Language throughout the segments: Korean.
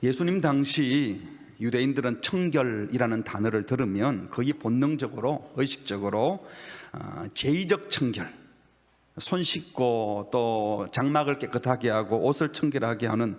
예수님 당시 유대인들은 청결이라는 단어를 들으면 거의 본능적으로, 의식적으로 제의적 청결, 손 씻고 또 장막을 깨끗하게 하고 옷을 청결하게 하는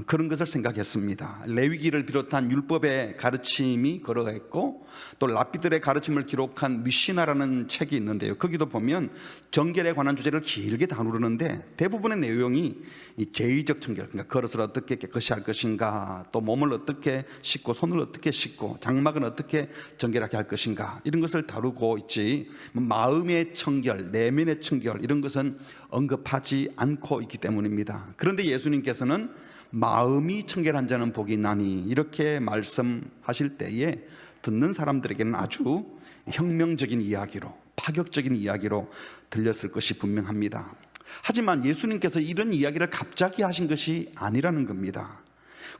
그런 것을 생각했습니다. 레위기를 비롯한 율법의 가르침이 그러했고, 또 랍비들의 가르침을 기록한 미시나라는 책이 있는데요, 거기도 보면 정결에 관한 주제를 길게 다루는데 대부분의 내용이 이 제의적 청결, 그러니까 그릇을 어떻게 깨끗이 할 것인가, 또 몸을 어떻게 씻고 손을 어떻게 씻고 장막은 어떻게 정결하게 할 것인가, 이런 것을 다루고 있지 마음의 청결, 내면의 청결, 이런 것은 언급하지 않고 있기 때문입니다. 그런데 예수님께서는 마음이 청결한 자는 복이 나니 이렇게 말씀하실 때에 듣는 사람들에게는 아주 혁명적인 이야기로, 파격적인 이야기로 들렸을 것이 분명합니다. 하지만 예수님께서 이런 이야기를 갑자기 하신 것이 아니라는 겁니다.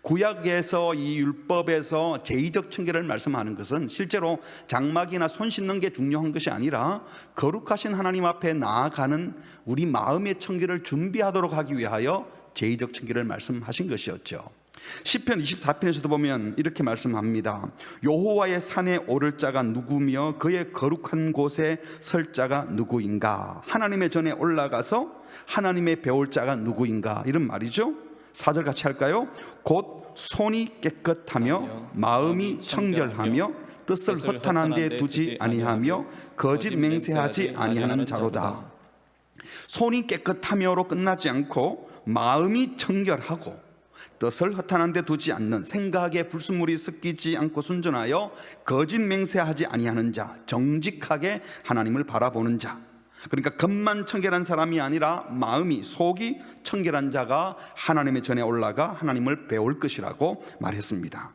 구약에서, 이 율법에서 제의적 청결을 말씀하는 것은 실제로 장막이나 손 씻는 게 중요한 것이 아니라 거룩하신 하나님 앞에 나아가는 우리 마음의 청결을 준비하도록 하기 위하여 제의적 청결을 말씀하신 것이었죠. 시편 24편에서도 보면 이렇게 말씀합니다. 여호와의 산에 오를 자가 누구며 그의 거룩한 곳에 설 자가 누구인가? 하나님의 전에 올라가서 하나님의 배울 자가 누구인가? 이런 말이죠. 4절 같이 할까요? 곧 손이 깨끗하며 마음이 청결하며 뜻을 허탄한 데 두지 아니하며 거짓 맹세하지 아니하는 자로다. 손이 깨끗하며로 끝나지 않고 마음이 청결하고 뜻을 허탄한 데 두지 않는, 생각에 불순물이 섞이지 않고 순전하여 거짓 맹세하지 아니하는 자, 정직하게 하나님을 바라보는 자, 그러니까 겉만 청결한 사람이 아니라 마음이, 속이 청결한 자가 하나님의 전에 올라가 하나님을 배울 것이라고 말했습니다.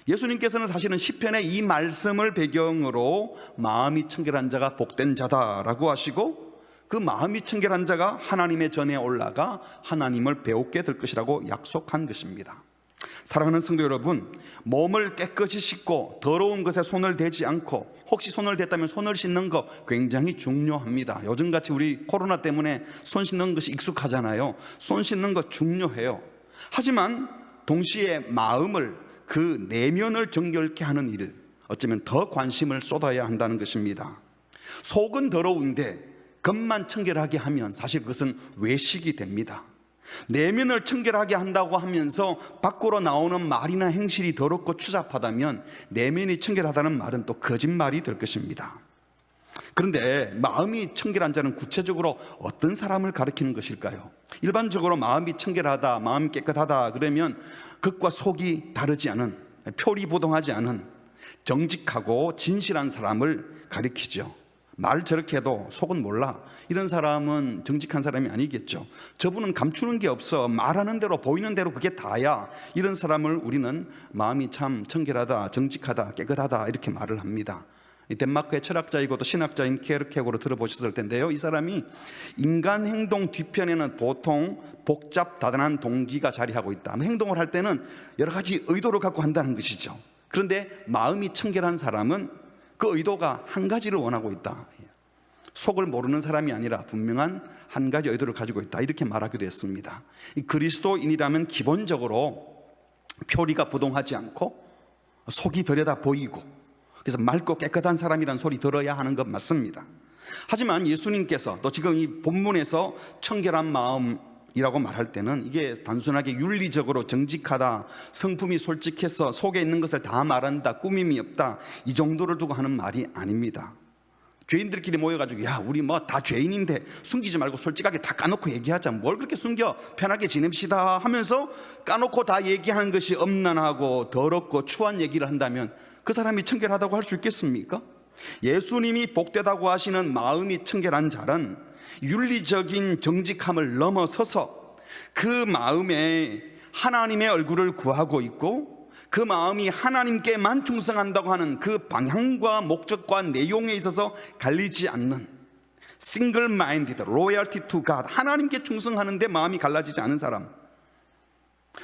예수님께서는 사실은 시편의 이 말씀을 배경으로 마음이 청결한 자가 복된 자다라고 하시고, 그 마음이 청결한 자가 하나님의 전에 올라가 하나님을 배우게 될 것이라고 약속한 것입니다. 사랑하는 성도 여러분, 몸을 깨끗이 씻고 더러운 것에 손을 대지 않고, 혹시 손을 댔다면 손을 씻는 거 굉장히 중요합니다. 요즘같이 우리 코로나 때문에 손 씻는 것이 익숙하잖아요. 손 씻는 거 중요해요. 하지만 동시에 마음을, 그 내면을 정결케 하는 일, 어쩌면 더 관심을 쏟아야 한다는 것입니다. 속은 더러운데 겉만 청결하게 하면 사실 그것은 외식이 됩니다. 내면을 청결하게 한다고 하면서 밖으로 나오는 말이나 행실이 더럽고 추잡하다면 내면이 청결하다는 말은 또 거짓말이 될 것입니다. 그런데 마음이 청결한 자는 구체적으로 어떤 사람을 가리키는 것일까요? 일반적으로 마음이 청결하다, 마음이 깨끗하다 그러면 겉과 속이 다르지 않은, 표리부동하지 않은 정직하고 진실한 사람을 가리키죠. 말 저렇게 해도 속은 몰라, 이런 사람은 정직한 사람이 아니겠죠. 저분은 감추는 게 없어, 말하는 대로 보이는 대로 그게 다야, 이런 사람을 우리는 마음이 참 청결하다, 정직하다, 깨끗하다 이렇게 말을 합니다. 덴마크의 철학자이고 또 신학자인 케르케고르 들어보셨을 텐데요, 이 사람이 인간 행동 뒤편에는 보통 복잡다단한 동기가 자리하고 있다. 행동을 할 때는 여러 가지 의도를 갖고 한다는 것이죠. 그런데 마음이 청결한 사람은 그 의도가 한 가지를 원하고 있다. 속을 모르는 사람이 아니라 분명한 한 가지 의도를 가지고 있다, 이렇게 말하기도 했습니다. 그리스도인이라면 기본적으로 표리가 부동하지 않고 속이 들여다 보이고, 그래서 맑고 깨끗한 사람이란 소리 들어야 하는 것 맞습니다. 하지만 예수님께서 또 지금 이 본문에서 청결한 마음이라고 말할 때는 이게 단순하게 윤리적으로 정직하다, 성품이 솔직해서 속에 있는 것을 다 말한다, 꾸밈이 없다, 이 정도를 두고 하는 말이 아닙니다. 죄인들끼리 모여가지고 야 우리 뭐 다 죄인인데 숨기지 말고 솔직하게 다 까놓고 얘기하자, 뭘 그렇게 숨겨, 편하게 지냅시다 하면서 까놓고 다 얘기하는 것이 엄난하고 더럽고 추한 얘기를 한다면 그 사람이 청결하다고 할 수 있겠습니까? 예수님이 복되다고 하시는 마음이 청결한 자는 윤리적인 정직함을 넘어서서 그 마음에 하나님의 얼굴을 구하고 있고, 그 마음이 하나님께만 충성한다고 하는 그 방향과 목적과 내용에 있어서 갈리지 않는 single minded, loyalty to God, 하나님께 충성하는데 마음이 갈라지지 않은 사람,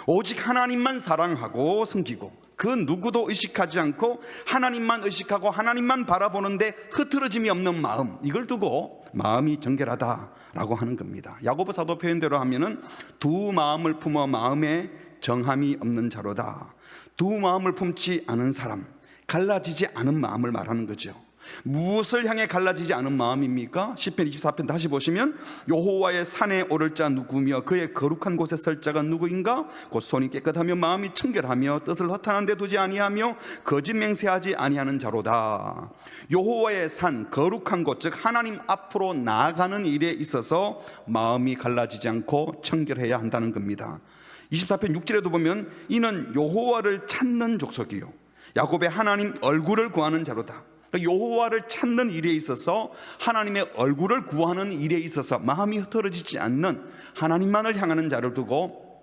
오직 하나님만 사랑하고 섬기고 그 누구도 의식하지 않고 하나님만 의식하고 하나님만 바라보는데 흐트러짐이 없는 마음, 이걸 두고 마음이 정결하다라고 하는 겁니다. 야고보 사도 표현대로 하면은 두 마음을 품어 마음에 정함이 없는 자로다. 두 마음을 품지 않은 사람, 갈라지지 않은 마음을 말하는 거죠. 무엇을 향해 갈라지지 않은 마음입니까? 시편 24편 다시 보시면 여호와의 산에 오를 자 누구며 그의 거룩한 곳에 설 자가 누구인가? 곧 손이 깨끗하며 마음이 청결하며 뜻을 허탄한 데 두지 아니하며 거짓 맹세하지 아니하는 자로다. 여호와의 산, 거룩한 곳, 즉 하나님 앞으로 나아가는 일에 있어서 마음이 갈라지지 않고 청결해야 한다는 겁니다. 24편 6절에도 보면 이는 여호와를 찾는 족속이요 야곱의 하나님 얼굴을 구하는 자로다. 여호와를 찾는 일에 있어서, 하나님의 얼굴을 구하는 일에 있어서 마음이 흐트러지지 않는, 하나님만을 향하는 자를 두고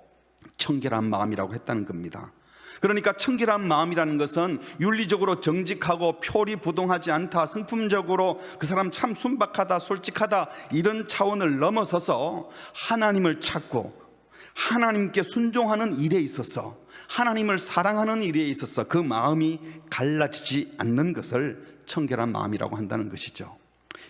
청결한 마음이라고 했다는 겁니다. 그러니까 청결한 마음이라는 것은 윤리적으로 정직하고 표리부동하지 않다, 성품적으로 그 사람 참 순박하다, 솔직하다, 이런 차원을 넘어서서 하나님을 찾고 하나님께 순종하는 일에 있어서, 하나님을 사랑하는 일에 있어서 그 마음이 갈라지지 않는 것을 청결한 마음이라고 한다는 것이죠.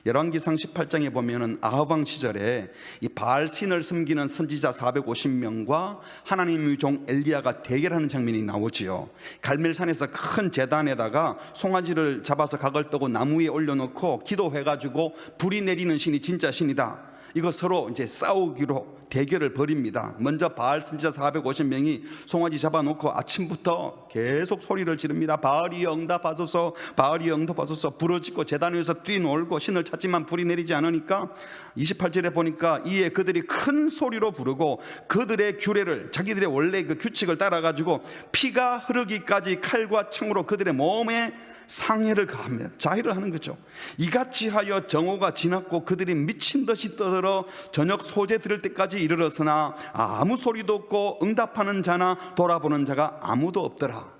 열왕기상 18장에 보면은 아합 왕 시절에 이 바알 신을 섬기는 선지자 450명과 하나님의 종 엘리야가 대결하는 장면이 나오지요. 갈멜산에서 큰 제단에다가 송아지를 잡아서 각을 떠고 나무 위에 올려놓고 기도해가지고 불이 내리는 신이 진짜 신이다, 이거 서로 이제 싸우기로 대결을 벌입니다. 먼저 바알 선지자 450명이 송아지 잡아놓고 아침부터 계속 소리를 지릅니다. 바알이여 응답하소서, 바알이여 응답하소서, 부러지고 제단 위에서 뛰놀고 신을 찾지만 불이 내리지 않으니까 28절에 보니까 이에 그들이 큰 소리로 부르고 그들의 규례를, 자기들의 원래 그 규칙을 따라가지고 피가 흐르기까지 칼과 창으로 그들의 몸에 상해를 가하며 자해를 하는 거죠. 이같이 하여 정오가 지났고 그들이 미친 듯이 떠들어 저녁 소재 들을 때까지 이르렀으나 아무 소리도 없고 응답하는 자나 돌아보는 자가 아무도 없더라.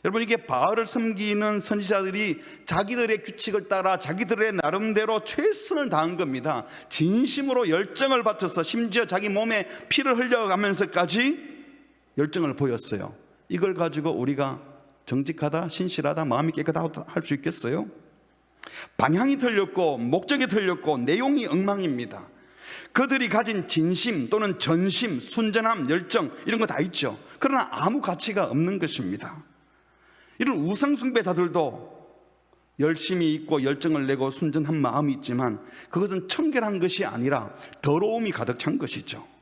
여러분, 이게 바알을 섬기는 선지자들이 자기들의 규칙을 따라 자기들의 나름대로 최선을 다한 겁니다. 진심으로 열정을 바쳐서 심지어 자기 몸에 피를 흘려가면서까지 열정을 보였어요. 이걸 가지고 우리가 정직하다, 신실하다, 마음이 깨끗하다 할 수 있겠어요? 방향이 틀렸고 목적이 틀렸고 내용이 엉망입니다. 그들이 가진 진심 또는 전심, 순전함, 열정, 이런 거 다 있죠. 그러나 아무 가치가 없는 것입니다. 이런 우상숭배자들도 열심히 있고 열정을 내고 순전한 마음이 있지만 그것은 청결한 것이 아니라 더러움이 가득 찬 것이죠.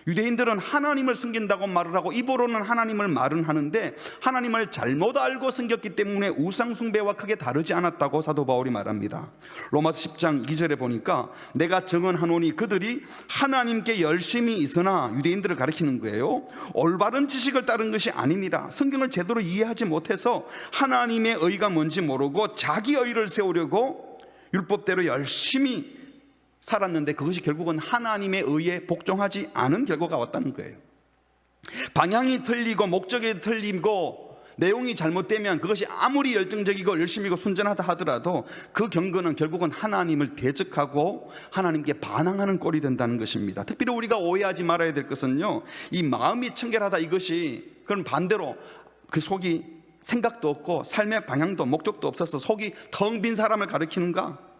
유대인들은 하나님을 섬긴다고 말을 하고 입으로는 하나님을 말은 하는데 하나님을 잘못 알고 섬겼기 때문에 우상숭배와 크게 다르지 않았다고 사도 바울이 말합니다. 로마서 10장 2절에 보니까 내가 증언하노니 그들이 하나님께 열심히 있으나, 유대인들을 가리키는 거예요, 올바른 지식을 따른 것이 아니니라. 성경을 제대로 이해하지 못해서 하나님의 의가 뭔지 모르고 자기 의를 세우려고 율법대로 열심히 살았는데 그것이 결국은 하나님의 의에 복종하지 않은 결과가 왔다는 거예요. 방향이 틀리고 목적이 틀리고 내용이 잘못되면 그것이 아무리 열정적이고 열심이고 순전하다 하더라도 그 경건은 결국은 하나님을 대적하고 하나님께 반항하는 꼴이 된다는 것입니다. 특별히 우리가 오해하지 말아야 될 것은요, 이 마음이 청결하다 이것이 그럼 반대로 그 속이 생각도 없고 삶의 방향도 목적도 없어서 속이 텅 빈 사람을 가리키는가?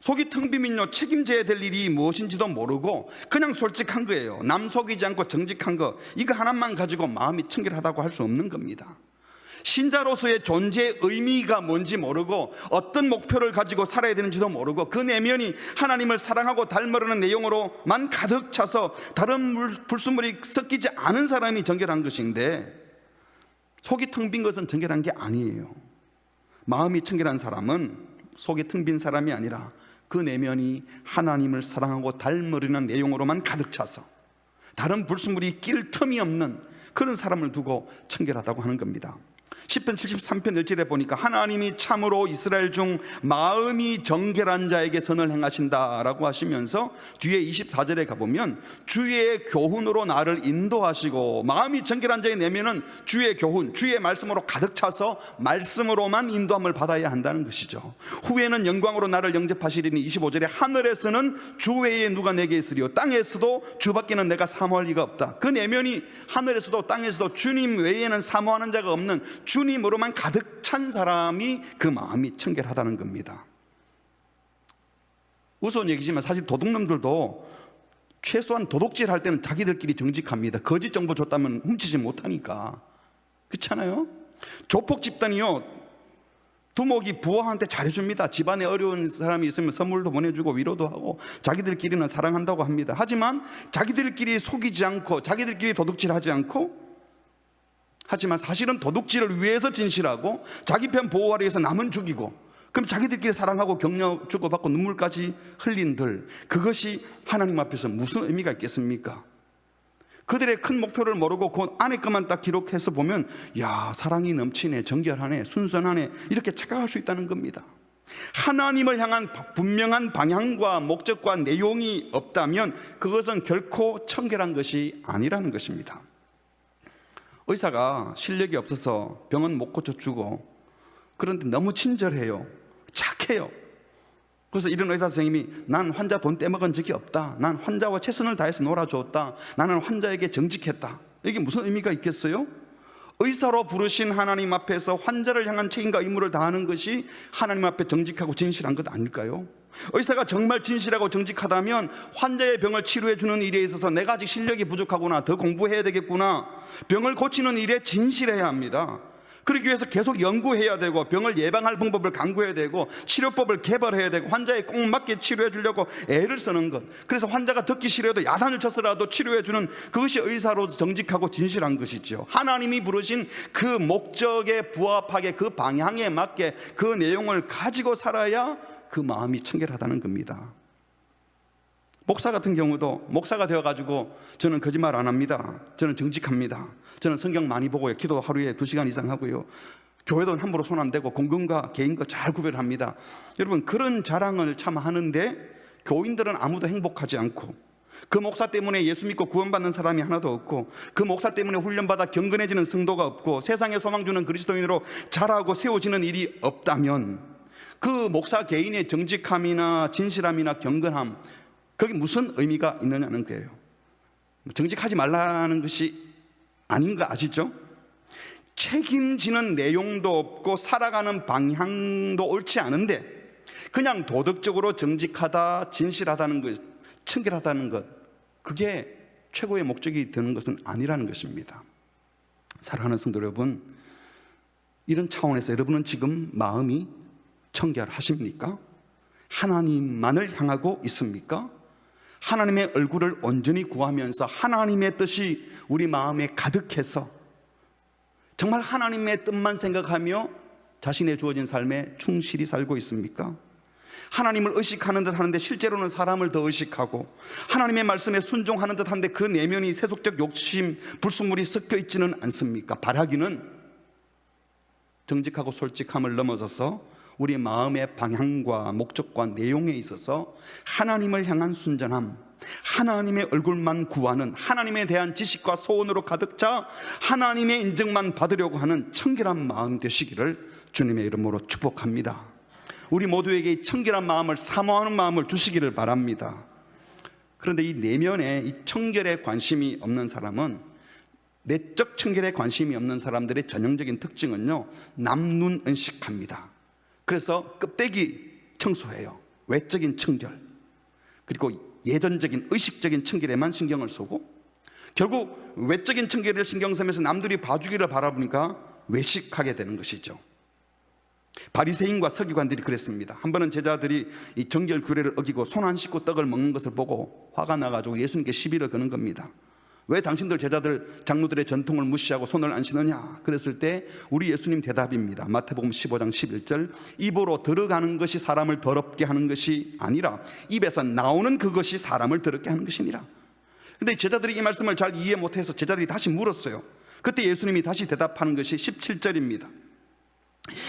속이 텅 비면요, 책임져야 될 일이 무엇인지도 모르고 그냥 솔직한 거예요. 남 속이지 않고 정직한 거, 이거 하나만 가지고 마음이 청결하다고 할 수 없는 겁니다. 신자로서의 존재의 의미가 뭔지 모르고 어떤 목표를 가지고 살아야 되는지도 모르고 그 내면이 하나님을 사랑하고 닮으려는 내용으로만 가득 차서 다른 불순물이 섞이지 않은 사람이 정결한 것인데, 속이 텅 빈 것은 정결한 게 아니에요. 마음이 청결한 사람은 속이 텅 빈 사람이 아니라 그 내면이 하나님을 사랑하고 닮으려는 내용으로만 가득 차서 다른 불순물이 낄 틈이 없는 그런 사람을 두고 청결하다고 하는 겁니다. 시편 73편 1절에 보니까 하나님이 참으로 이스라엘 중 마음이 정결한 자에게 선을 행하신다라고 하시면서 뒤에 24절에 가보면 주의 교훈으로 나를 인도하시고, 마음이 정결한 자의 내면은 주의 교훈, 주의 말씀으로 가득 차서 말씀으로만 인도함을 받아야 한다는 것이죠. 후에는 영광으로 나를 영접하시리니 25절에 하늘에서는 주 외에 누가 내게 있으리요 땅에서도 주밖에는 내가 사모할 리가 없다. 그 내면이 하늘에서도 땅에서도 주님 외에는 사모하는 자가 없는 주님으로만 가득 찬 사람이 그 마음이 청결하다는 겁니다. 우스운 얘기지만 사실 도둑놈들도 최소한 도둑질 할 때는 자기들끼리 정직합니다. 거짓 정보 줬다면 훔치지 못하니까. 그렇잖아요? 조폭 집단이요, 두목이 부하한테 잘해줍니다. 집안에 어려운 사람이 있으면 선물도 보내주고 위로도 하고 자기들끼리는 사랑한다고 합니다. 하지만 자기들끼리 속이지 않고 자기들끼리 도둑질하지 않고, 하지만 사실은 도둑질을 위해서 진실하고 자기 편 보호하기 위해서 남은 죽이고, 그럼 자기들끼리 사랑하고 격려 주고받고 눈물까지 흘린들, 그것이 하나님 앞에서 무슨 의미가 있겠습니까? 그들의 큰 목표를 모르고 그 안에 것만 딱 기록해서 보면, 야, 사랑이 넘치네, 정결하네, 순선하네, 이렇게 착각할 수 있다는 겁니다. 하나님을 향한 분명한 방향과 목적과 내용이 없다면 그것은 결코 청결한 것이 아니라는 것입니다. 의사가 실력이 없어서 병은 못 고쳐주고, 그런데 너무 친절해요, 착해요. 그래서 이런 의사 선생님이, 난 환자 돈 떼먹은 적이 없다, 난 환자와 최선을 다해서 놀아줬다, 나는 환자에게 정직했다. 이게 무슨 의미가 있겠어요? 의사로 부르신 하나님 앞에서 환자를 향한 책임과 의무를 다하는 것이 하나님 앞에 정직하고 진실한 것 아닐까요? 의사가 정말 진실하고 정직하다면 환자의 병을 치료해 주는 일에 있어서 내가 아직 실력이 부족하구나, 더 공부해야 되겠구나, 병을 고치는 일에 진실해야 합니다. 그러기 위해서 계속 연구해야 되고, 병을 예방할 방법을 강구해야 되고, 치료법을 개발해야 되고, 환자에 꼭 맞게 치료해 주려고 애를 쓰는 것, 그래서 환자가 듣기 싫어도 야단을 쳐서라도 치료해 주는, 그것이 의사로 정직하고 진실한 것이죠. 하나님이 부르신 그 목적에 부합하게, 그 방향에 맞게 그 내용을 가지고 살아야 그 마음이 청결하다는 겁니다. 목사 같은 경우도, 목사가 되어가지고 저는 거짓말 안 합니다, 저는 정직합니다, 저는 성경 많이 보고요, 기도 하루에 2시간 이상 하고요, 교회도 함부로 손 안 대고 공금과 개인과 잘 구별합니다. 여러분, 그런 자랑을 참 하는데 교인들은 아무도 행복하지 않고, 그 목사 때문에 예수 믿고 구원받는 사람이 하나도 없고, 그 목사 때문에 훈련받아 경건해지는 성도가 없고, 세상에 소망 주는 그리스도인으로 자라고 세워지는 일이 없다면 그 목사 개인의 정직함이나 진실함이나 경건함, 거기 무슨 의미가 있느냐는 거예요. 정직하지 말라는 것이 아닌 거 아시죠? 책임지는 내용도 없고 살아가는 방향도 옳지 않은데 그냥 도덕적으로 정직하다, 진실하다는 것, 청결하다는 것, 그게 최고의 목적이 되는 것은 아니라는 것입니다. 사랑하는 성도 여러분, 이런 차원에서 여러분은 지금 마음이 청결하십니까? 하나님만을 향하고 있습니까? 하나님의 얼굴을 온전히 구하면서 하나님의 뜻이 우리 마음에 가득해서 정말 하나님의 뜻만 생각하며 자신의 주어진 삶에 충실히 살고 있습니까? 하나님을 의식하는 듯 하는데 실제로는 사람을 더 의식하고, 하나님의 말씀에 순종하는 듯 한데 그 내면이 세속적 욕심, 불순물이 섞여 있지는 않습니까? 바라기는 정직하고 솔직함을 넘어서서 우리 마음의 방향과 목적과 내용에 있어서 하나님을 향한 순전함, 하나님의 얼굴만 구하는, 하나님에 대한 지식과 소원으로 가득 차 하나님의 인정만 받으려고 하는 청결한 마음 되시기를 주님의 이름으로 축복합니다. 우리 모두에게 이 청결한 마음을 사모하는 마음을 주시기를 바랍니다. 그런데 이 내면에 이 청결에 관심이 없는 사람은, 내적 청결에 관심이 없는 사람들의 전형적인 특징은요, 남눈 은식합니다. 그래서 껍데기 청소해요. 외적인 청결, 그리고 예전적인 의식적인 청결에만 신경을 쓰고, 결국 외적인 청결을 신경 쓰면서 남들이 봐주기를 바라보니까 외식하게 되는 것이죠. 바리새인과 서기관들이 그랬습니다. 한 번은 제자들이 이 정결 규례를 어기고 손 안 씻고 떡을 먹는 것을 보고 화가 나가지고 예수님께 시비를 거는 겁니다. 왜 당신들 제자들 장로들의 전통을 무시하고 손을 안 씻느냐? 그랬을 때 우리 예수님 대답입니다. 마태복음 15장 11절, 입으로 들어가는 것이 사람을 더럽게 하는 것이 아니라 입에서 나오는 그것이 사람을 더럽게 하는 것이니라. 근데 제자들이 이 말씀을 잘 이해 못해서 제자들이 다시 물었어요. 그때 예수님이 다시 대답하는 것이 17절입니다.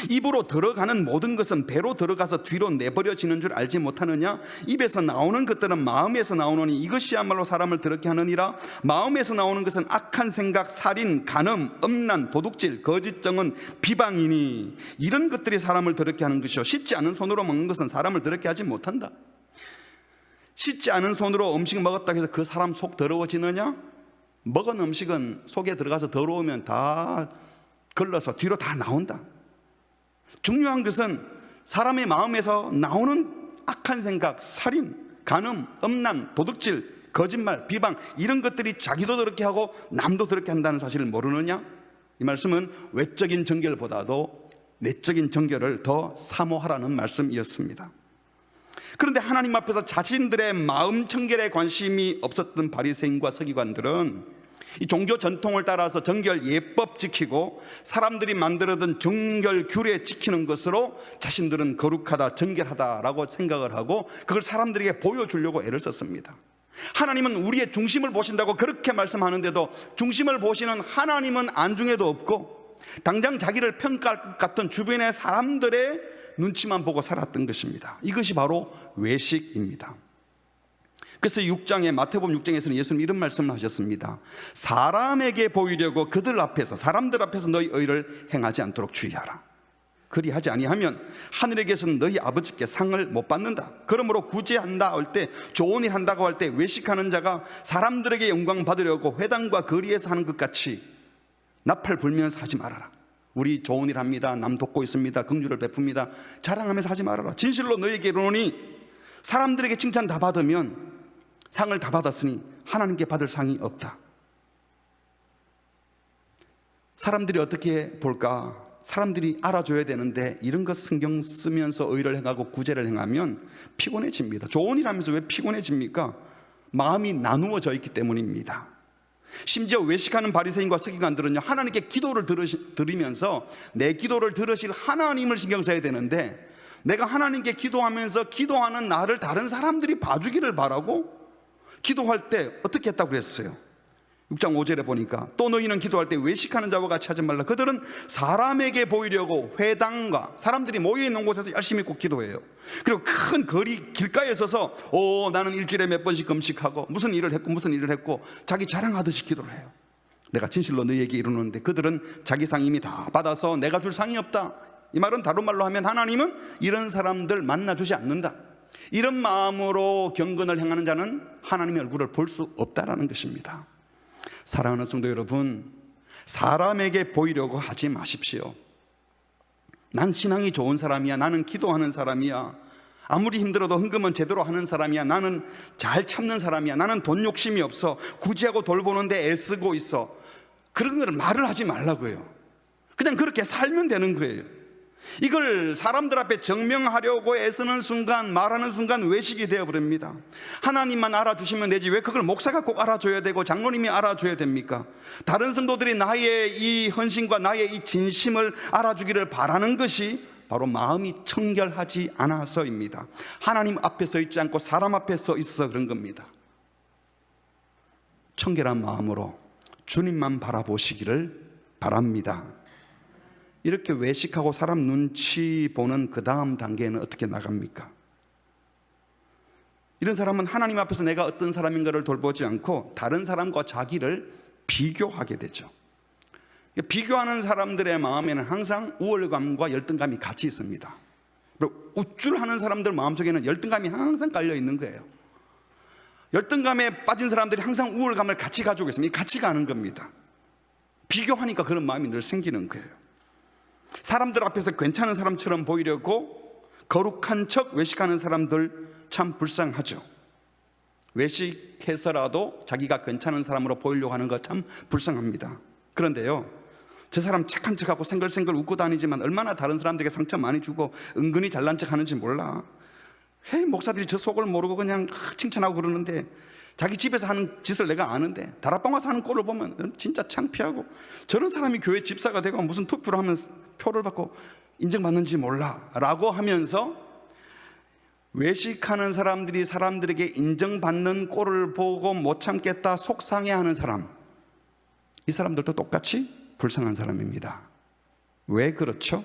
입으로 들어가는 모든 것은 배로 들어가서 뒤로 내버려지는 줄 알지 못하느냐? 입에서 나오는 것들은 마음에서 나오노니 이것이야말로 사람을 더럽게 하느니라. 마음에서 나오는 것은 악한 생각, 살인, 간음, 음란, 도둑질, 거짓정은, 비방이니 이런 것들이 사람을 더럽게 하는 것이요, 씻지 않은 손으로 먹는 것은 사람을 더럽게 하지 못한다. 씻지 않은 손으로 음식 먹었다고 해서 그 사람 속 더러워지느냐? 먹은 음식은 속에 들어가서 더러우면 다 걸러서 뒤로 다 나온다. 중요한 것은 사람의 마음에서 나오는 악한 생각, 살인, 간음, 음란, 도둑질, 거짓말, 비방 이런 것들이 자기도 그렇게 하고 남도 그렇게 한다는 사실을 모르느냐? 이 말씀은 외적인 정결보다도 내적인 정결을 더 사모하라는 말씀이었습니다. 그런데 하나님 앞에서 자신들의 마음 청결에 관심이 없었던 바리새인과 서기관들은 이 종교 전통을 따라서 정결 예법 지키고 사람들이 만들어둔 정결 규례 지키는 것으로 자신들은 거룩하다, 정결하다라고 생각을 하고 그걸 사람들에게 보여주려고 애를 썼습니다. 하나님은 우리의 중심을 보신다고 그렇게 말씀하는데도 중심을 보시는 하나님은 안중에도 없고 당장 자기를 평가할 것 같던 주변의 사람들의 눈치만 보고 살았던 것입니다. 이것이 바로 외식입니다. 그래서 6장에 마태복음 6장에서는 예수님 이런 말씀을 하셨습니다. 사람에게 보이려고 그들 앞에서 사람들 앞에서 너희 의를 행하지 않도록 주의하라. 그리하지 아니하면 하늘에 계신 너희 아버지께 상을 못 받는다. 그러므로 구제한다 할 때, 좋은 일 한다고 할 때 외식하는 자가 사람들에게 영광 받으려고 회당과 거리에서 하는 것 같이 나팔 불면서 하지 말아라. 우리 좋은 일 합니다, 남 돕고 있습니다, 긍휼을 베풉니다, 자랑하면서 하지 말아라. 진실로 너희에게 이르노니 사람들에게 칭찬 다 받으면 상을 다 받았으니 하나님께 받을 상이 없다. 사람들이 어떻게 볼까? 사람들이 알아줘야 되는데 이런 것 신경 쓰면서 의를 행하고 구제를 행하면 피곤해집니다. 좋은 일 하면서 왜 피곤해집니까? 마음이 나누어져 있기 때문입니다. 심지어 외식하는 바리새인과 서기관들은요, 하나님께 기도를 드리면서 내 기도를 들으실 하나님을 신경 써야 되는데 내가 하나님께 기도하면서 기도하는 나를 다른 사람들이 봐주기를 바라고 기도할 때 어떻게 했다고 그랬어요? 6장 5절에 보니까 또 너희는 기도할 때 외식하는 자와 같이 하지 말라. 그들은 사람에게 보이려고 회당과 사람들이 모여있는 곳에서 열심히 꼭 기도해요. 그리고 큰 거리 길가에 서서 나는 일주일에 몇 번씩 금식하고 무슨 일을 했고 자기 자랑하듯이 기도를 해요. 내가 진실로 너희에게 이르노니 그들은 자기 상 이미 다 받아서 내가 줄 상이 없다. 이 말은 다른 말로 하면 하나님은 이런 사람들 만나주지 않는다. 이런 마음으로 경건을 행하는 자는 하나님의 얼굴을 볼 수 없다라는 것입니다. 사랑하는 성도 여러분, 사람에게 보이려고 하지 마십시오. 난 신앙이 좋은 사람이야, 나는 기도하는 사람이야, 아무리 힘들어도 헌금은 제대로 하는 사람이야, 나는 잘 참는 사람이야, 나는 돈 욕심이 없어, 구제하고 돌보는데 애쓰고 있어, 그런 걸 말을 하지 말라고요. 그냥 그렇게 살면 되는 거예요. 이걸 사람들 앞에 증명하려고 애쓰는 순간, 말하는 순간 외식이 되어버립니다. 하나님만 알아주시면 되지 왜 그걸 목사가 꼭 알아줘야 되고 장로님이 알아줘야 됩니까? 다른 성도들이 나의 이 헌신과 나의 이 진심을 알아주기를 바라는 것이 바로 마음이 청결하지 않아서입니다. 하나님 앞에 서 있지 않고 사람 앞에 서 있어서 그런 겁니다. 청결한 마음으로 주님만 바라보시기를 바랍니다. 이렇게 외식하고 사람 눈치 보는 그 다음 단계는 어떻게 나갑니까? 이런 사람은 하나님 앞에서 내가 어떤 사람인가를 돌보지 않고 다른 사람과 자기를 비교하게 되죠. 비교하는 사람들의 마음에는 항상 우월감과 열등감이 같이 있습니다. 그리고 우쭐하는 사람들 마음속에는 열등감이 항상 깔려 있는 거예요. 열등감에 빠진 사람들이 항상 우월감을 같이 가지고 있습니다. 같이 가는 겁니다. 비교하니까 그런 마음이 늘 생기는 거예요. 사람들 앞에서 괜찮은 사람처럼 보이려고 거룩한 척 외식하는 사람들 참 불쌍하죠. 외식해서라도 자기가 괜찮은 사람으로 보이려고 하는 거 참 불쌍합니다. 그런데요, 저 사람 착한 척하고 생글생글 웃고 다니지만 얼마나 다른 사람들에게 상처 많이 주고 은근히 잘난 척 하는지 몰라. 목사들이 저 속을 모르고 그냥 칭찬하고 그러는데 자기 집에서 하는 짓을 내가 아는데 다락방 와서 하는 꼴을 보면 진짜 창피하고, 저런 사람이 교회 집사가 되고 무슨 투표를 하면 표를 받고 인정받는지 몰라 라고 하면서 외식하는 사람들이 사람들에게 인정받는 꼴을 보고 못 참겠다 속상해하는 사람, 이 사람들도 똑같이 불쌍한 사람입니다. 왜 그렇죠?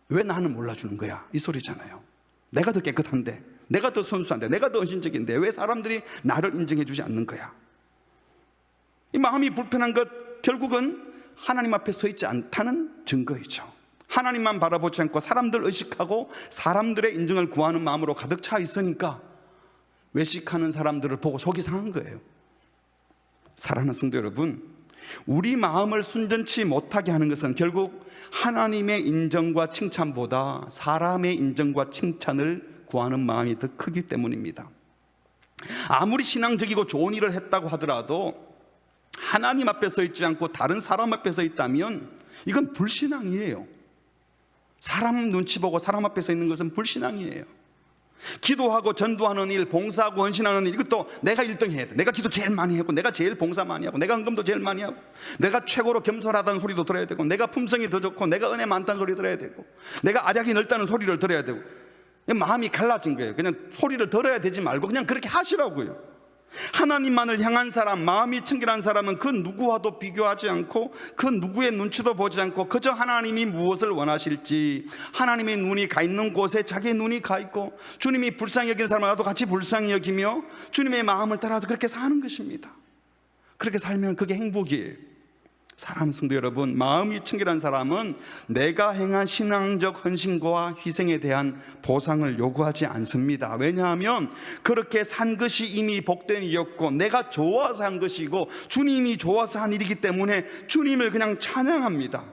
왜 나는 몰라주는 거야? 이 소리잖아요. 내가 더 깨끗한데, 내가 더 순수한데, 내가 더 헌신적인데 왜 사람들이 나를 인정해 주지 않는 거야? 이 마음이 불편한 것 결국은 하나님 앞에 서 있지 않다는 증거이죠. 하나님만 바라보지 않고 사람들 의식하고 사람들의 인정을 구하는 마음으로 가득 차 있으니까 외식하는 사람들을 보고 속이 상한 거예요. 사랑하는 성도 여러분, 우리 마음을 순전치 못하게 하는 것은 결국 하나님의 인정과 칭찬보다 사람의 인정과 칭찬을 구하는 마음이 더 크기 때문입니다. 아무리 신앙적이고 좋은 일을 했다고 하더라도 하나님 앞에 서 있지 않고 다른 사람 앞에 서 있다면 이건 불신앙이에요. 사람 눈치 보고 사람 앞에 서 있는 것은 불신앙이에요. 기도하고 전도하는 일, 봉사하고 헌신하는 일, 이것도 내가 1등 해야 돼. 내가 기도 제일 많이 하고, 내가 제일 봉사 많이 하고, 내가 헌금도 제일 많이 하고, 내가 최고로 겸손하다는 소리도 들어야 되고, 내가 품성이 더 좋고, 내가 은혜 많다는 소리 들어야 되고, 내가 알약이 넓다는 소리를 들어야 되고. 마음이 갈라진 거예요. 그냥 소리를 들어야 되지 말고 그냥 그렇게 하시라고요. 하나님만을 향한 사람, 마음이 청결한 사람은 그 누구와도 비교하지 않고 그 누구의 눈치도 보지 않고 그저 하나님이 무엇을 원하실지, 하나님의 눈이 가 있는 곳에 자기의 눈이 가 있고, 주님이 불쌍히 여기는 사람은 나도 같이 불쌍히 여기며 주님의 마음을 따라서 그렇게 사는 것입니다. 그렇게 살면 그게 행복이에요. 사랑하는 성도 여러분, 마음이 청결한 사람은 내가 행한 신앙적 헌신과 희생에 대한 보상을 요구하지 않습니다. 왜냐하면 그렇게 산 것이 이미 복된 일이었고, 내가 좋아서 한 것이고, 주님이 좋아서 한 일이기 때문에 주님을 그냥 찬양합니다.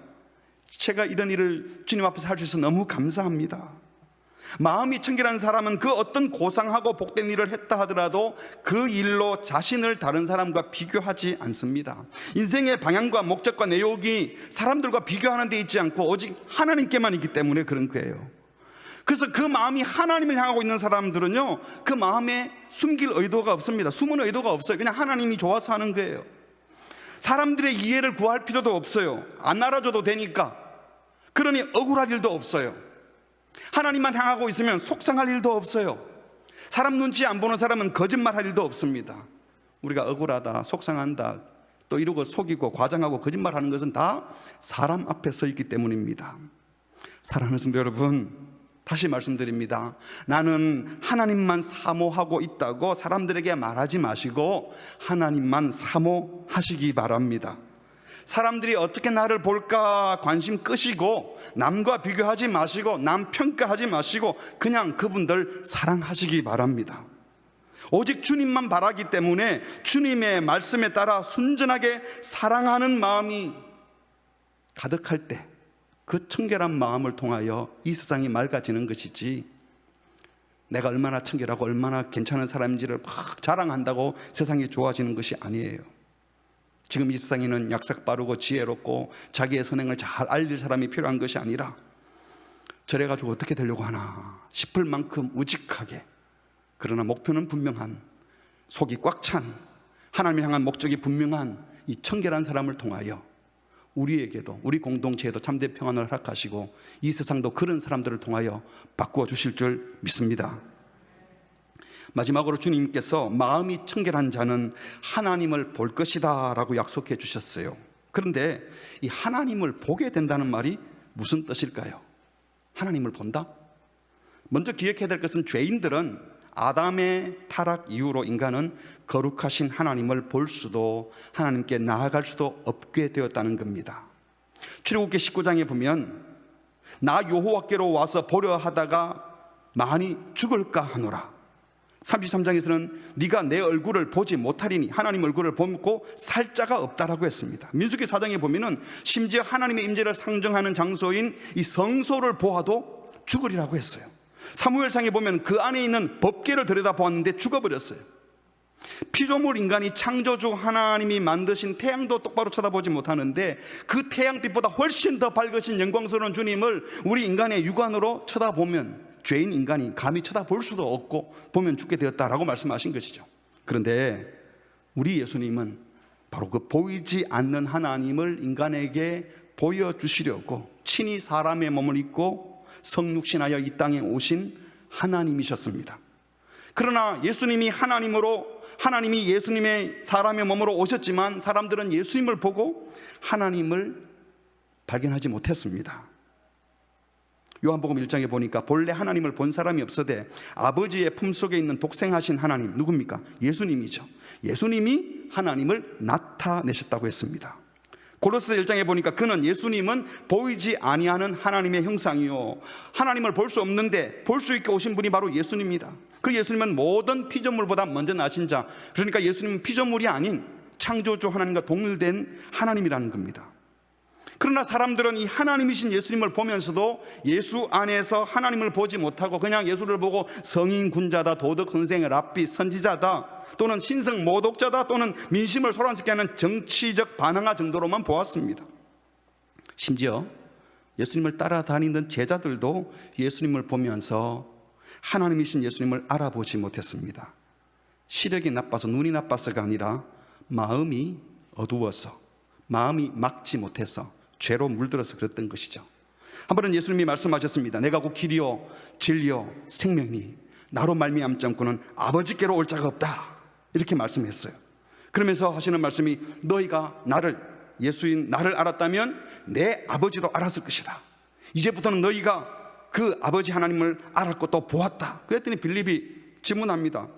제가 이런 일을 주님 앞에서 할 수 있어서 너무 감사합니다. 마음이 청결한 사람은 그 어떤 고상하고 복된 일을 했다 하더라도 그 일로 자신을 다른 사람과 비교하지 않습니다. 인생의 방향과 목적과 내용이 사람들과 비교하는 데 있지 않고 오직 하나님께만 있기 때문에 그런 거예요. 그래서 그 마음이 하나님을 향하고 있는 사람들은요, 그 마음에 숨길 의도가 없습니다. 숨은 의도가 없어요. 그냥 하나님이 좋아서 하는 거예요. 사람들의 이해를 구할 필요도 없어요. 안 알아줘도 되니까. 그러니 억울할 일도 없어요. 하나님만 향하고 있으면 속상할 일도 없어요. 사람 눈치 안 보는 사람은 거짓말할 일도 없습니다. 우리가 억울하다, 속상한다, 또 이러고 속이고 과장하고 거짓말하는 것은 다 사람 앞에 서 있기 때문입니다. 사랑하는 성도 여러분, 다시 말씀드립니다. 나는 하나님만 사모하고 있다고 사람들에게 말하지 마시고 하나님만 사모하시기 바랍니다. 사람들이 어떻게 나를 볼까 관심 끄시고, 남과 비교하지 마시고, 남 평가하지 마시고, 그냥 그분들 사랑하시기 바랍니다. 오직 주님만 바라기 때문에 주님의 말씀에 따라 순전하게 사랑하는 마음이 가득할 때 그 청결한 마음을 통하여 이 세상이 맑아지는 것이지, 내가 얼마나 청결하고 얼마나 괜찮은 사람인지를 막 자랑한다고 세상이 좋아지는 것이 아니에요. 지금 이 세상에는 약삭 빠르고 지혜롭고 자기의 선행을 잘 알릴 사람이 필요한 것이 아니라, 저래가지고 어떻게 되려고 하나 싶을 만큼 우직하게, 그러나 목표는 분명한, 속이 꽉 찬, 하나님을 향한 목적이 분명한 이 청결한 사람을 통하여 우리에게도, 우리 공동체에도 참된 평안을 허락하시고 이 세상도 그런 사람들을 통하여 바꾸어 주실 줄 믿습니다. 마지막으로 주님께서 마음이 청결한 자는 하나님을 볼 것이다 라고 약속해 주셨어요. 그런데 이 하나님을 보게 된다는 말이 무슨 뜻일까요? 하나님을 본다? 먼저 기억해야 될 것은, 죄인들은 아담의 타락 이후로 인간은 거룩하신 하나님을 볼 수도 하나님께 나아갈 수도 없게 되었다는 겁니다. 출애굽기 19장에 보면, 나 여호와께로 와서 보려 하다가 많이 죽을까 하노라. 33장에서는 네가 내 얼굴을 보지 못하리니, 하나님 얼굴을 보고 살 자가 없다라고 했습니다. 민수기 4장에 보면은 심지어 하나님의 임재를 상정하는 장소인 이 성소를 보아도 죽으리라고 했어요. 사무엘상에 보면 그 안에 있는 법궤를 들여다보았는데 죽어버렸어요. 피조물 인간이 창조주 하나님이 만드신 태양도 똑바로 쳐다보지 못하는데, 그 태양빛보다 훨씬 더 밝으신 영광스러운 주님을 우리 인간의 육안으로 쳐다보면 죄인 인간이 감히 쳐다볼 수도 없고 보면 죽게 되었다라고 말씀하신 것이죠. 그런데 우리 예수님은 바로 그 보이지 않는 하나님을 인간에게 보여주시려고 친히 사람의 몸을 입고 성육신하여 이 땅에 오신 하나님이셨습니다. 그러나 예수님이 하나님이 예수님의 사람의 몸으로 오셨지만 사람들은 예수님을 보고 하나님을 발견하지 못했습니다. 요한복음 1장에 보니까 본래 하나님을 본 사람이 없어되 아버지의 품속에 있는 독생하신 하나님, 누굽니까? 예수님이죠. 예수님이 하나님을 나타내셨다고 했습니다. 고로새 1장에 보니까 그는, 예수님은 보이지 아니하는 하나님의 형상이요, 하나님을 볼 수 없는데 볼 수 있게 오신 분이 바로 예수님입니다. 그 예수님은 모든 피조물보다 먼저 나신 자, 그러니까 예수님은 피조물이 아닌 창조주 하나님과 동일된 하나님이라는 겁니다. 그러나 사람들은 이 하나님이신 예수님을 보면서도 예수 안에서 하나님을 보지 못하고 그냥 예수를 보고 성인 군자다, 도덕 선생, 랍비, 선지자다, 또는 신성 모독자다, 또는 민심을 소란스럽게 하는 정치적 반항아 정도로만 보았습니다. 심지어 예수님을 따라다니던 제자들도 예수님을 보면서 하나님이신 예수님을 알아보지 못했습니다. 시력이 나빠서, 눈이 나빠서가 아니라 마음이 어두워서, 마음이 막지 못해서 죄로 물들어서 그랬던 것이죠. 한 번은 예수님이 말씀하셨습니다. 내가 곧 길이요 진리요 생명이니 나로 말미암지 않고는 아버지께로 올 자가 없다, 이렇게 말씀했어요. 그러면서 하시는 말씀이, 너희가 나를, 예수인 나를 알았다면 내 아버지도 알았을 것이다. 이제부터는 너희가 그 아버지 하나님을 알았고 또 보았다. 그랬더니 빌립이 질문합니다.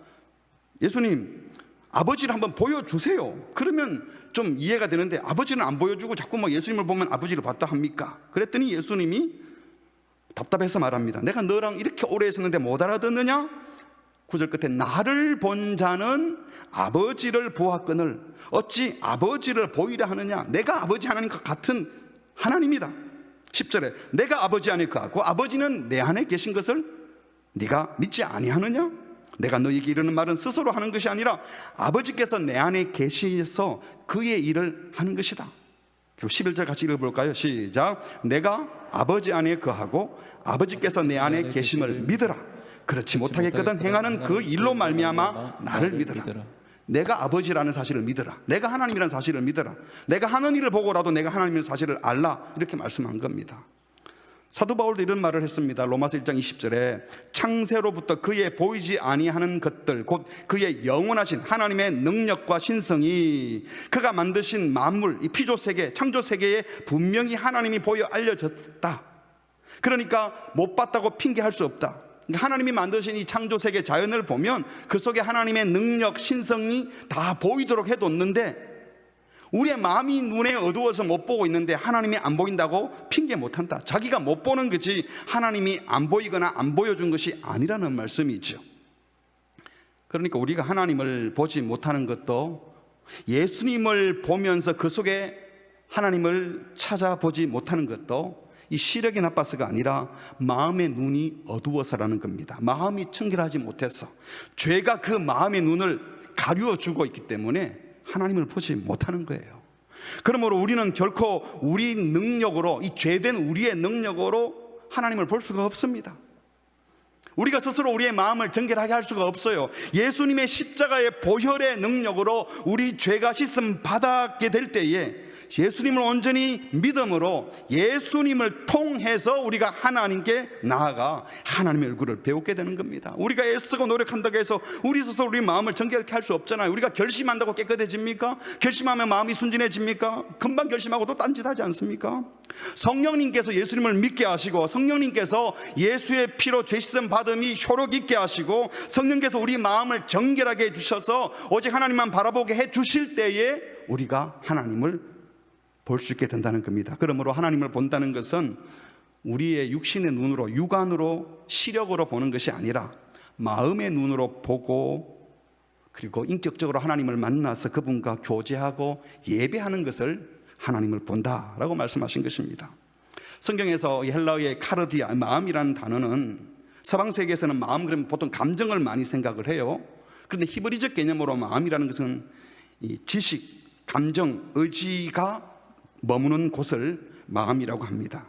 예수님, 아버지를 한번 보여주세요. 그러면 좀 이해가 되는데 아버지는 안 보여주고 자꾸 뭐 예수님을 보면 아버지를 봤다 합니까? 그랬더니 예수님이 답답해서 말합니다. 내가 너랑 이렇게 오래 있었는데 못 알아듣느냐? 9절 끝에 나를 본 자는 아버지를 보았거늘 어찌 아버지를 보이려 하느냐? 내가 아버지 하나님과 같은 하나님이다. 10절에 내가 아버지 안에 거하고 아버지는 내 안에 계신 것을 네가 믿지 아니하느냐? 내가 너에게 이르는 말은 스스로 하는 것이 아니라 아버지께서 내 안에 계시서 그의 일을 하는 것이다. 그리고 11절 같이 읽어볼까요? 시작. 내가 아버지 안에 거하고 아버지께서 내 안에 계심을 믿으라. 그렇지 못하겠거든 행하는 그 일로 말미암아 나를 믿으라. 내가 아버지라는 사실을 믿으라. 내가 하나님이라는 사실을 믿으라. 내가 하는 일을 보고라도 내가 하나님의 사실을 알라, 이렇게 말씀한 겁니다. 사도 바울도 이런 말을 했습니다. 로마서 1장 20절에 창세로부터 그의 보이지 아니하는 것들, 곧 그의 영원하신 하나님의 능력과 신성이 그가 만드신 만물, 이 피조세계, 창조세계에 분명히 하나님이 보여 알려졌다. 그러니까 못 봤다고 핑계할 수 없다. 하나님이 만드신 이 창조세계 자연을 보면 그 속에 하나님의 능력, 신성이 다 보이도록 해뒀는데 우리의 마음이 눈에 어두워서 못 보고 있는데 하나님이 안 보인다고 핑계 못한다. 자기가 못 보는 거지 하나님이 안 보이거나 안 보여준 것이 아니라는 말씀이죠. 그러니까 우리가 하나님을 보지 못하는 것도 예수님을 보면서 그 속에 하나님을 찾아보지 못하는 것도 이 시력이 나빠서가 아니라 마음의 눈이 어두워서라는 겁니다. 마음이 청결하지 못해서 죄가 그 마음의 눈을 가리워주고 있기 때문에 하나님을 보지 못하는 거예요. 그러므로 우리는 결코 우리 능력으로, 이 죄된 우리의 능력으로 하나님을 볼 수가 없습니다. 우리가 스스로 우리의 마음을 정결하게 할 수가 없어요. 예수님의 십자가의 보혈의 능력으로 우리 죄가 씻음 받았게 될 때에 예수님을 온전히 믿음으로 예수님을 통해서 우리가 하나님께 나아가 하나님의 얼굴을 배우게 되는 겁니다. 우리가 애쓰고 노력한다고 해서 우리 스스로 우리 마음을 정결케 할 수 없잖아요. 우리가 결심한다고 깨끗해집니까? 결심하면 마음이 순진해집니까? 금방 결심하고 또 딴짓하지 않습니까? 성령님께서 예수님을 믿게 하시고 성령님께서 예수의 피로 죄 씻음 받음이 효력 있게 하시고 성령께서 우리 마음을 정결하게 해주셔서 오직 하나님만 바라보게 해주실 때에 우리가 하나님을 볼 수 있게 된다는 겁니다. 그러므로 하나님을 본다는 것은 우리의 육신의 눈으로, 육안으로, 시력으로 보는 것이 아니라 마음의 눈으로 보고 그리고 인격적으로 하나님을 만나서 그분과 교제하고 예배하는 것을 하나님을 본다라고 말씀하신 것입니다. 성경에서 헬라어의 카르디아, 마음이라는 단어는 서방 세계에서는 마음 그러면 보통 감정을 많이 생각을 해요. 그런데 히브리적 개념으로 마음이라는 것은 이 지식, 감정, 의지가 머무는 곳을 마음이라고 합니다.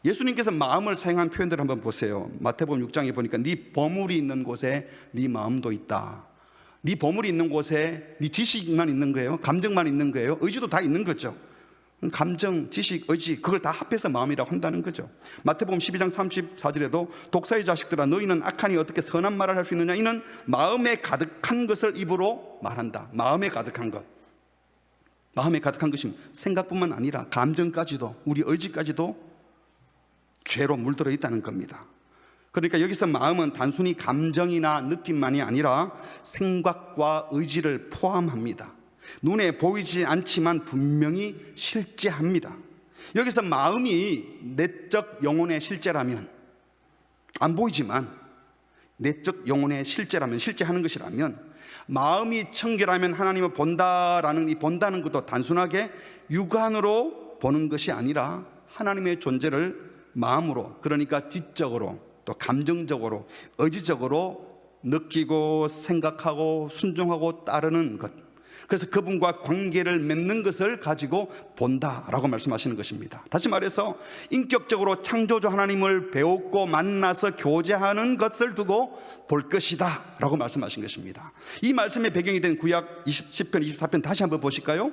예수님께서 마음을 사용한 표현들을 한번 보세요. 마태복음 6장에 보니까 네 보물이 있는 곳에 네 마음도 있다. 네 보물이 있는 곳에 네 지식만 있는 거예요? 감정만 있는 거예요? 의지도 다 있는 거죠. 감정, 지식, 의지 그걸 다 합해서 마음이라고 한다는 거죠. 마태복음 12장 34절에도 독사의 자식들아 너희는 악하니 어떻게 선한 말을 할 수 있느냐? 이는 마음에 가득한 것을 입으로 말한다. 마음에 가득한 것. 마음에 가득한 것이 생각뿐만 아니라 감정까지도, 우리 의지까지도 죄로 물들어 있다는 겁니다. 그러니까 여기서 마음은 단순히 감정이나 느낌만이 아니라 생각과 의지를 포함합니다. 눈에 보이지 않지만 분명히 실제합니다. 여기서 마음이 내적 영혼의 실제라면, 안 보이지만 내적 영혼의 실제라면, 실제하는 것이라면, 마음이 청결하면 하나님을 본다라는 이 본다는 것도 단순하게 육안으로 보는 것이 아니라 하나님의 존재를 마음으로, 그러니까 지적으로 또 감정적으로 의지적으로 느끼고 생각하고 순종하고 따르는 것, 그래서 그분과 관계를 맺는 것을 가지고 본다라고 말씀하시는 것입니다. 다시 말해서 인격적으로 창조주 하나님을 배우고 만나서 교제하는 것을 두고 볼 것이다 라고 말씀하신 것입니다. 이 말씀의 배경이 된 구약 10편 24편 다시 한번 보실까요?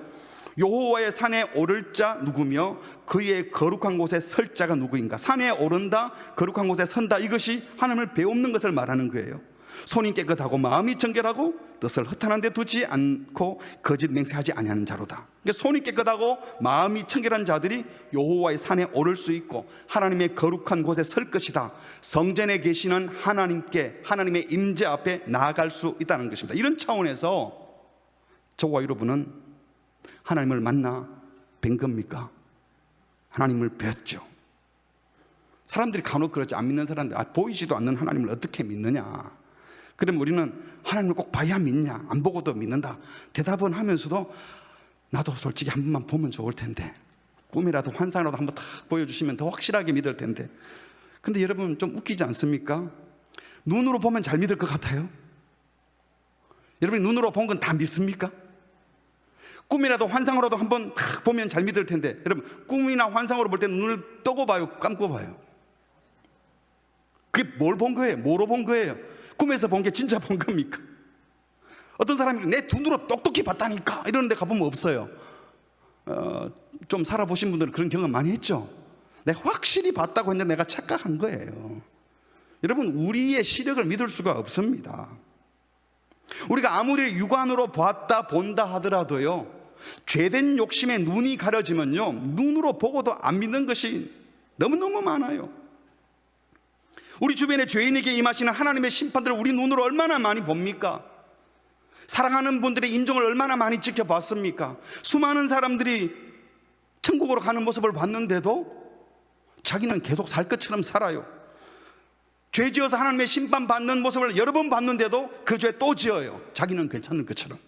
여호와의 산에 오를 자 누구며 그의 거룩한 곳에 설 자가 누구인가. 산에 오른다, 거룩한 곳에 선다, 이것이 하나님을 배우는 것을 말하는 거예요. 손이 깨끗하고 마음이 정결하고 뜻을 허탄한 데 두지 않고 거짓 맹세하지 아니하는 자로다. 그러니까 손이 깨끗하고 마음이 청결한 자들이 여호와의 산에 오를 수 있고 하나님의 거룩한 곳에 설 것이다. 성전에 계시는 하나님께, 하나님의 임재 앞에 나아갈 수 있다는 것입니다. 이런 차원에서 저와 여러분은 하나님을 만나 뵌 겁니까? 하나님을 뵀죠. 사람들이 간혹 그러지, 안 믿는 사람들, 보이지도 않는 하나님을 어떻게 믿느냐. 그럼 우리는 하나님을 꼭 봐야 믿냐, 안 보고도 믿는다 대답은 하면서도 나도 솔직히 한 번만 보면 좋을 텐데, 꿈이라도 환상이라도 한번 탁 보여주시면 더 확실하게 믿을 텐데. 근데 여러분 좀 웃기지 않습니까? 눈으로 보면 잘 믿을 것 같아요? 여러분이 눈으로 본 건 다 믿습니까? 꿈이라도 환상으로도 한번 탁 보면 잘 믿을 텐데, 여러분 꿈이나 환상으로 볼 때 눈을 뜨고 봐요, 감고 봐요? 그게 뭘 본 거예요? 뭐로 본 거예요? 꿈에서 본 게 진짜 본 겁니까? 어떤 사람이 내 눈으로 똑똑히 봤다니까 이러는 데 가보면 없어요. 좀 살아보신 분들은 그런 경험 많이 했죠. 내가 확실히 봤다고 했는데 내가 착각한 거예요. 여러분, 우리의 시력을 믿을 수가 없습니다. 우리가 아무리 육안으로 봤다 본다 하더라도요, 죄된 욕심에 눈이 가려지면요, 눈으로 보고도 안 믿는 것이 너무너무 많아요. 우리 주변에 죄인에게 임하시는 하나님의 심판들을 우리 눈으로 얼마나 많이 봅니까? 사랑하는 분들의 임종을 얼마나 많이 지켜봤습니까? 수많은 사람들이 천국으로 가는 모습을 봤는데도 자기는 계속 살 것처럼 살아요. 죄 지어서 하나님의 심판받는 모습을 여러 번 봤는데도 그 죄 또 지어요. 자기는 괜찮은 것처럼.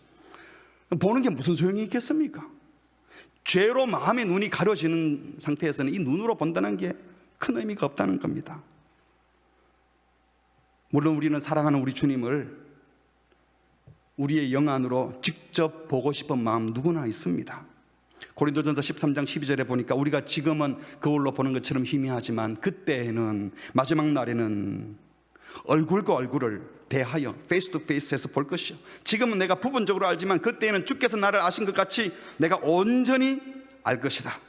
보는 게 무슨 소용이 있겠습니까? 죄로 마음의 눈이 가려지는 상태에서는 이 눈으로 본다는 게 큰 의미가 없다는 겁니다. 물론 우리는 사랑하는 우리 주님을 우리의 영안으로 직접 보고 싶은 마음 누구나 있습니다. 고린도전서 13장 12절에 보니까 우리가 지금은 거울로 보는 것처럼 희미하지만 그때에는, 마지막 날에는 얼굴과 얼굴을 대하여 페이스 투 페이스에서 볼 것이요, 지금은 내가 부분적으로 알지만 그때에는 주께서 나를 아신 것 같이 내가 온전히 알 것이다.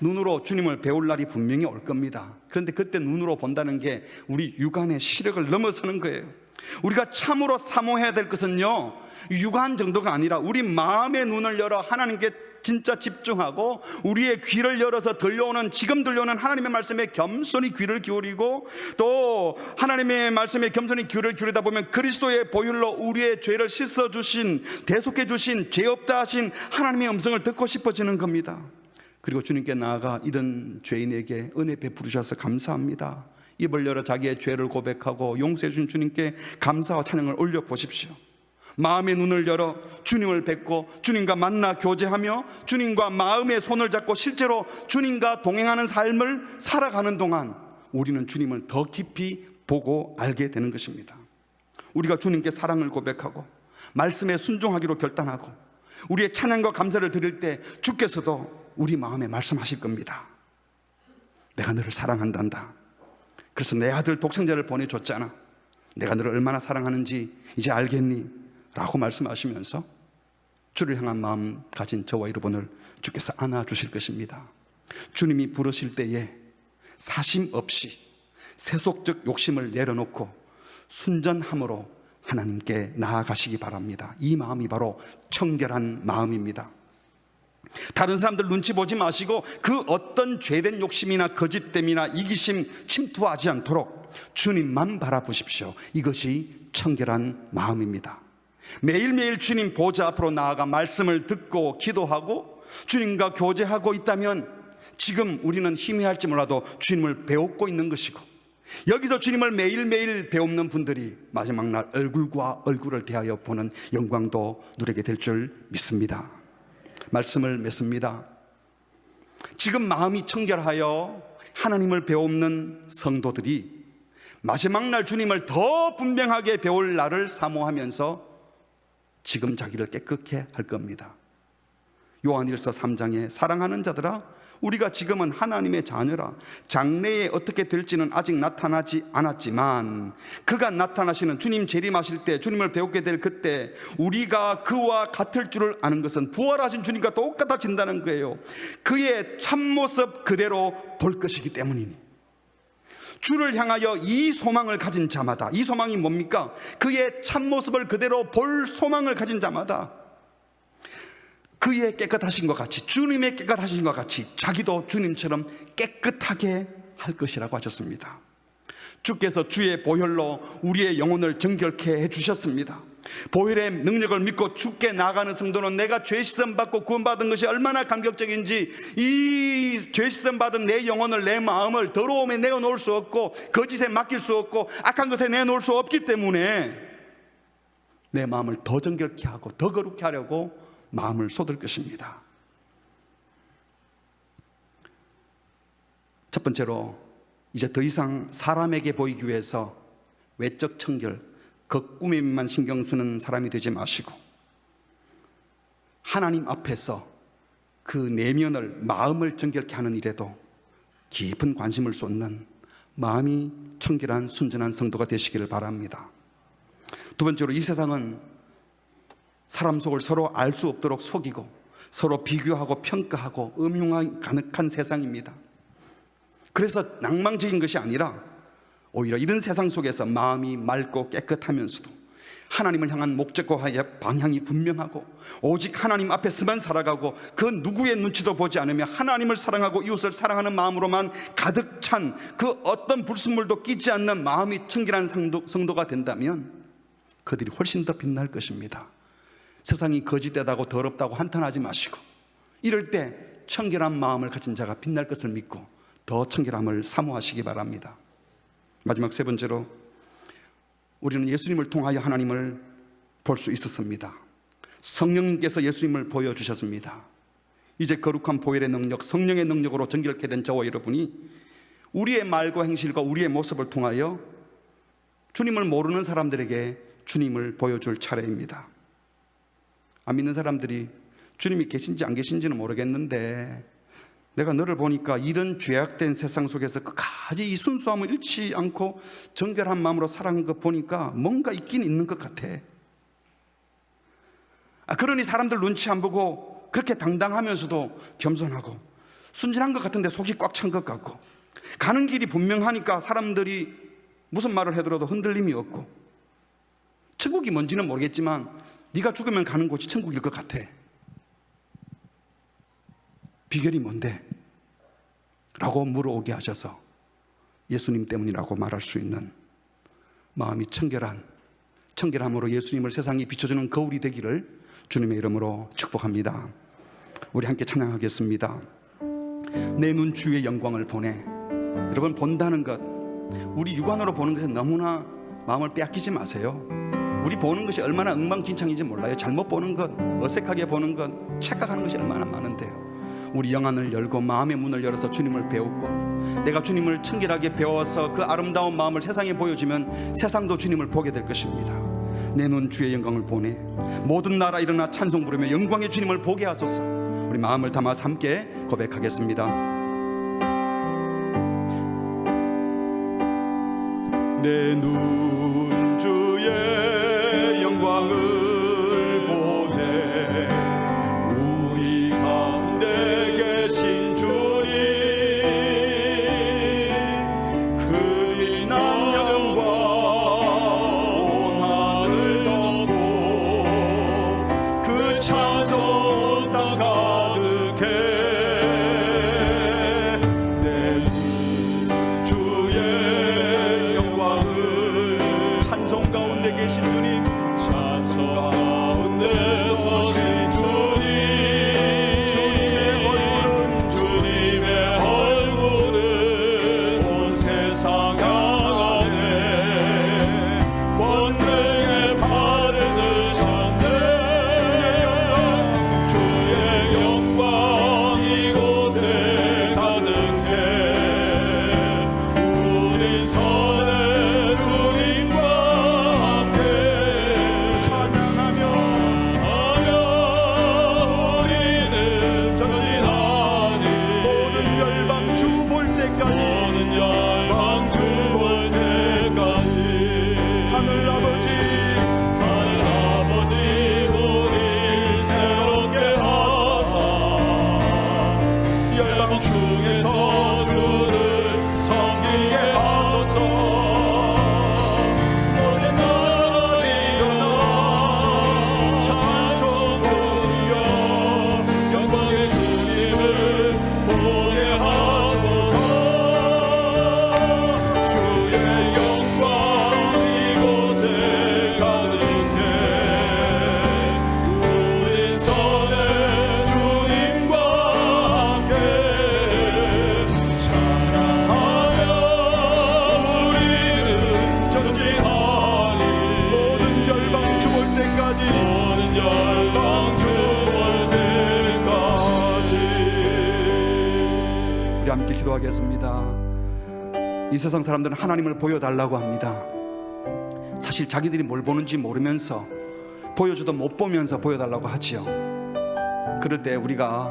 눈으로 주님을 배울 날이 분명히 올 겁니다. 그런데 그때 눈으로 본다는 게 우리 육안의 시력을 넘어서는 거예요. 우리가 참으로 사모해야 될 것은요, 육안 정도가 아니라 우리 마음의 눈을 열어 하나님께 진짜 집중하고 우리의 귀를 열어서 들려오는, 지금 들려오는 하나님의 말씀에 겸손히 귀를 기울이고, 또 하나님의 말씀에 겸손히 귀를 기울이다 보면 그리스도의 보혈로 우리의 죄를 씻어주신, 대속해주신, 죄 없다 하신 하나님의 음성을 듣고 싶어지는 겁니다. 그리고 주님께 나아가 이런 죄인에게 은혜 베푸셔서 감사합니다, 입을 열어 자기의 죄를 고백하고 용서해 주신 주님께 감사와 찬양을 올려보십시오. 마음의 눈을 열어 주님을 뵙고 주님과 만나 교제하며 주님과 마음의 손을 잡고 실제로 주님과 동행하는 삶을 살아가는 동안 우리는 주님을 더 깊이 보고 알게 되는 것입니다. 우리가 주님께 사랑을 고백하고 말씀에 순종하기로 결단하고 우리의 찬양과 감사를 드릴 때 주께서도 우리 마음에 말씀하실 겁니다. 내가 너를 사랑한단다. 그래서 내 아들 독생자를 보내줬잖아. 내가 너를 얼마나 사랑하는지 이제 알겠니? 라고 말씀하시면서 주를 향한 마음 가진 저와 여러분을 주께서 안아주실 것입니다. 주님이 부르실 때에 사심 없이 세속적 욕심을 내려놓고 순전함으로 하나님께 나아가시기 바랍니다. 이 마음이 바로 청결한 마음입니다. 다른 사람들 눈치 보지 마시고 그 어떤 죄된 욕심이나 거짓됨이나 이기심 침투하지 않도록 주님만 바라보십시오. 이것이 청결한 마음입니다. 매일매일 주님 보좌 앞으로 나아가 말씀을 듣고 기도하고 주님과 교제하고 있다면 지금 우리는 희미할지 몰라도 주님을 배우고 있는 것이고, 여기서 주님을 매일매일 배우는 분들이 마지막 날 얼굴과 얼굴을 대하여 보는 영광도 누리게 될 줄 믿습니다. 말씀을 맺습니다. 지금 마음이 청결하여 하나님을 배우는 성도들이 마지막 날 주님을 더 분명하게 배울 날을 사모하면서 지금 자기를 깨끗게 할 겁니다. 요한일서 3장에 사랑하는 자들아, 우리가 지금은 하나님의 자녀라. 장래에 어떻게 될지는 아직 나타나지 않았지만 그가 나타나시는 주님 재림하실 때, 주님을 배우게 될 그때 우리가 그와 같을 줄을 아는 것은 부활하신 주님과 똑같아진다는 거예요. 그의 참모습 그대로 볼 것이기 때문이니, 주를 향하여 이 소망을 가진 자마다, 이 소망이 뭡니까? 그의 참모습을 그대로 볼 소망을 가진 자마다 그의 깨끗하신 것 같이, 주님의 깨끗하신 것 같이 자기도 주님처럼 깨끗하게 할 것이라고 하셨습니다. 주께서 주의 보혈로 우리의 영혼을 정결케 해주셨습니다. 보혈의 능력을 믿고 주께 나아가는 성도는 내가 죄 씻음 받고 구원받은 것이 얼마나 감격적인지, 이 죄 씻음 받은 내 영혼을, 내 마음을 더러움에 내어놓을 수 없고 거짓에 맡길 수 없고 악한 것에 내놓을 수 없기 때문에 내 마음을 더 정결케 하고 더 거룩케 하려고 마음을 쏟을 것입니다. 첫 번째로, 이제 더 이상 사람에게 보이기 위해서 외적 청결, 겉구매만 신경 쓰는 사람이 되지 마시고 하나님 앞에서 그 내면을, 마음을 정결케 하는 일에도 깊은 관심을 쏟는 마음이 청결한 순전한 성도가 되시기를 바랍니다. 두 번째로, 이 세상은 사람 속을 서로 알 수 없도록 속이고 서로 비교하고 평가하고 음흉한 가득한 세상입니다. 그래서 낭만적인 것이 아니라 오히려 이런 세상 속에서 마음이 맑고 깨끗하면서도 하나님을 향한 목적과 방향이 분명하고 오직 하나님 앞에서만 살아가고 그 누구의 눈치도 보지 않으며 하나님을 사랑하고 이웃을 사랑하는 마음으로만 가득 찬 그 어떤 불순물도 끼지 않는 마음이 청결한 성도가 된다면 그들이 훨씬 더 빛날 것입니다. 세상이 거짓되다고 더럽다고 한탄하지 마시고, 이럴 때 청결한 마음을 가진 자가 빛날 것을 믿고 더 청결함을 사모하시기 바랍니다. 마지막 세 번째로, 우리는 예수님을 통하여 하나님을 볼 수 있었습니다. 성령님께서 예수님을 보여주셨습니다. 이제 거룩한 보혈의 능력, 성령의 능력으로 정결케 된 저와 여러분이 우리의 말과 행실과 우리의 모습을 통하여 주님을 모르는 사람들에게 주님을 보여줄 차례입니다. 안 믿는 사람들이 주님이 계신지 안 계신지는 모르겠는데 내가 너를 보니까 이런 죄악된 세상 속에서 끝까지 이 순수함을 잃지 않고 정결한 마음으로 살아가는 것 보니까 뭔가 있긴 있는 것 같아. 그러니 사람들 눈치 안 보고 그렇게 당당하면서도 겸손하고 순진한 것 같은데 속이 꽉 찬 것 같고, 가는 길이 분명하니까 사람들이 무슨 말을 해들어도 흔들림이 없고, 천국이 뭔지는 모르겠지만 네가 죽으면 가는 곳이 천국일 것 같아. 비결이 뭔데? 라고 물어오게 하셔서 예수님 때문이라고 말할 수 있는 마음이 청결함으로 예수님을 세상에 비춰주는 거울이 되기를 주님의 이름으로 축복합니다. 우리 함께 찬양하겠습니다. 내 눈 주의 영광을 보내. 여러분, 본다는 것, 우리 육안으로 보는 것에 너무나 마음을 빼앗기지 마세요. 우리 보는 것이 얼마나 엉망진창인지 몰라요. 잘못 보는 것, 어색하게 보는 것, 착각하는 것이 얼마나 많은데요. 우리 영안을 열고 마음의 문을 열어서 주님을 배우고, 내가 주님을 청결하게 배워서 그 아름다운 마음을 세상에 보여주면 세상도 주님을 보게 될 것입니다. 내 눈 주의 영광을 보내. 모든 나라 일어나 찬송 부르며 영광의 주님을 보게 하소서. 우리 마음을 담아서 함께 고백하겠습니다. 내 눈 주의 영광을 보내. 우리 가운데 계신 주님, 그 빛난 영광 온 하늘 덮고 그 찬송 땅 가득해. 내 눈 주의 영광을, 찬송 가운데 계신 영광 중에서 주를 섬기게 하소서. 모든 날 일어나 찬송 부르며 영광의 주님을 보게 하소서. 주의 영광 이곳에 가득해 우린 선의 주님과 함께 찬양하며 우리는 전진하리. 모든 열방 주볼 때까지 모든 열방 주볼 때까지. 우리 함께 기도하겠습니다. 이 세상 사람들은 하나님을 보여달라고 합니다. 사실 자기들이 뭘 보는지 모르면서 보여줘도 못 보면서 보여달라고 하지요. 그럴 때 우리가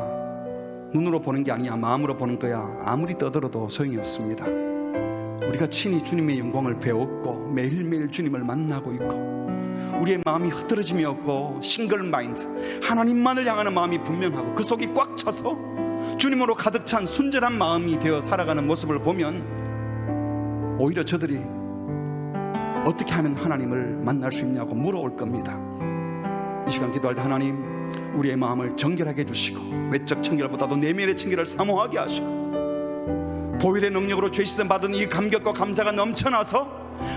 눈으로 보는 게 아니야 마음으로 보는 거야 아무리 떠들어도 소용이 없습니다. 우리가 친히 주님의 영광을 배웠고 매일매일 주님을 만나고 있고 우리의 마음이 흐트러짐이 없고 싱글 마인드 하나님만을 향하는 마음이 분명하고 그 속이 꽉 차서 주님으로 가득 찬 순전한 마음이 되어 살아가는 모습을 보면 오히려 저들이 어떻게 하면 하나님을 만날 수 있냐고 물어올 겁니다. 이 시간 기도할 때 하나님 우리의 마음을 정결하게 해주시고 외적 청결보다도 내면의 청결을 사모하게 하시고 보혈의 능력으로 죄 씻음 받은 이 감격과 감사가 넘쳐나서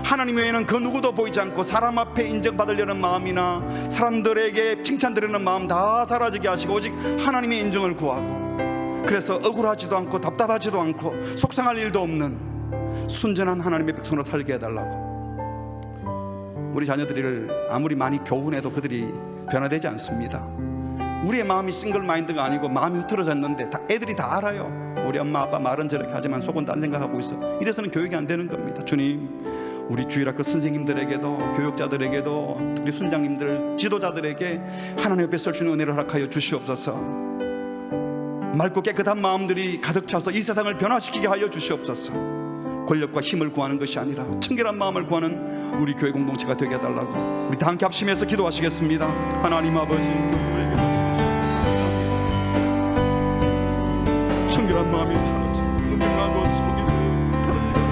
하나님 외에는 그 누구도 보이지 않고 사람 앞에 인정받으려는 마음이나 사람들에게 칭찬드리는 마음 다 사라지게 하시고 오직 하나님의 인정을 구하고 그래서 억울하지도 않고 답답하지도 않고 속상할 일도 없는 순전한 하나님의 백성으로 살게 해달라고. 우리 자녀들을 아무리 많이 교훈해도 그들이 변화되지 않습니다. 우리의 마음이 싱글 마인드가 아니고 마음이 흐트러졌는데 애들이 다 알아요. 우리 엄마 아빠 말은 저렇게 하지만 속은 딴 생각하고 있어. 이래서는 교육이 안 되는 겁니다. 주님 우리 주일학교 선생님들에게도 교육자들에게도 우리 순장님들 지도자들에게 하나님 앞에 설 수 있는 은혜를 허락하여 주시옵소서. 맑고 깨끗한 마음들이 가득 차서 이 세상을 변화시키게 하여 주시옵소서. 권력과 힘을 구하는 것이 아니라 청결한 마음을 구하는 우리 교회 공동체가 되게 해달라고 우리 다 함께 합심해서 기도하시겠습니다. 하나님 아버지 우리에게 말씀하셔서 청결한 마음이 사라지고 은밀하고 속이 타라지고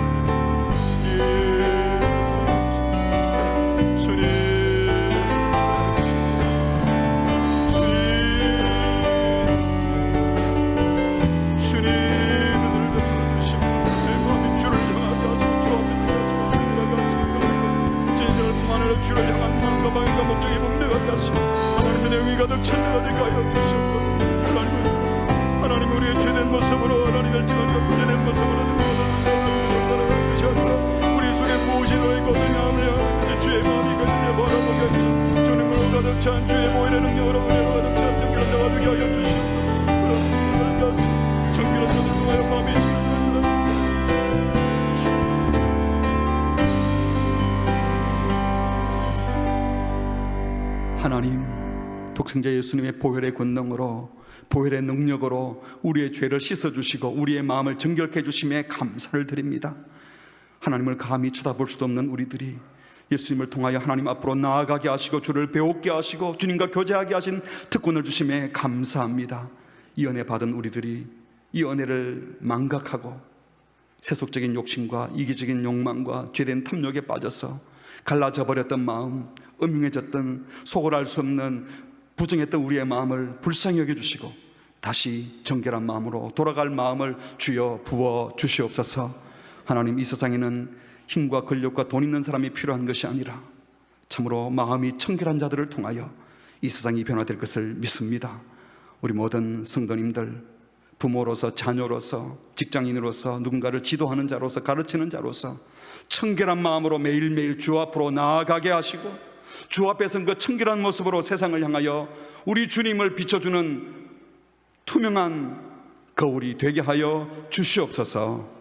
주님 주를 향한 마음과 방향과 목적이 분명하게 하시고 하나님의 내용이 가득 찬양하게 하여 주시옵소서. 하나님 우리의 죄된 모습으로 하나님의 증언과 구제된 모습으로 살아가는 것이 아니라 우리 속에 무엇이 들어있고 어떤 마음을 향하는지 주의 마음이 가득해 바라보게 하시고 주님으로 가득 찬 주의 보혈의 능력으로 은혜로 가득 찬 정결한 자가 되게 하여 주시옵소서. 그런 것을 정결한 자들 통하여 마음이 하나님 독생자 예수님의 보혈의 권능으로 보혈의 능력으로 우리의 죄를 씻어주시고 우리의 마음을 정결케 해주심에 감사를 드립니다. 하나님을 감히 쳐다볼 수도 없는 우리들이 예수님을 통하여 하나님 앞으로 나아가게 하시고 주를 배우게 하시고 주님과 교제하게 하신 특권을 주심에 감사합니다. 이 은혜 받은 우리들이 이 은혜를 망각하고 세속적인 욕심과 이기적인 욕망과 죄된 탐욕에 빠져서 갈라져 버렸던 마음, 음흉해졌던 속을 알 수 없는 부정했던 우리의 마음을 불쌍히 여겨주시고 다시 정결한 마음으로 돌아갈 마음을 주여 부어 주시옵소서. 하나님 이 세상에는 힘과 권력과 돈 있는 사람이 필요한 것이 아니라 참으로 마음이 청결한 자들을 통하여 이 세상이 변화될 것을 믿습니다. 우리 모든 성도님들 부모로서 자녀로서 직장인으로서 누군가를 지도하는 자로서 가르치는 자로서 청결한 마음으로 매일매일 주 앞으로 나아가게 하시고 주 앞에 선 그 청결한 모습으로 세상을 향하여 우리 주님을 비춰주는 투명한 거울이 되게 하여 주시옵소서.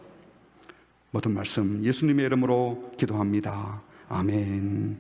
모든 말씀 예수님의 이름으로 기도합니다. 아멘.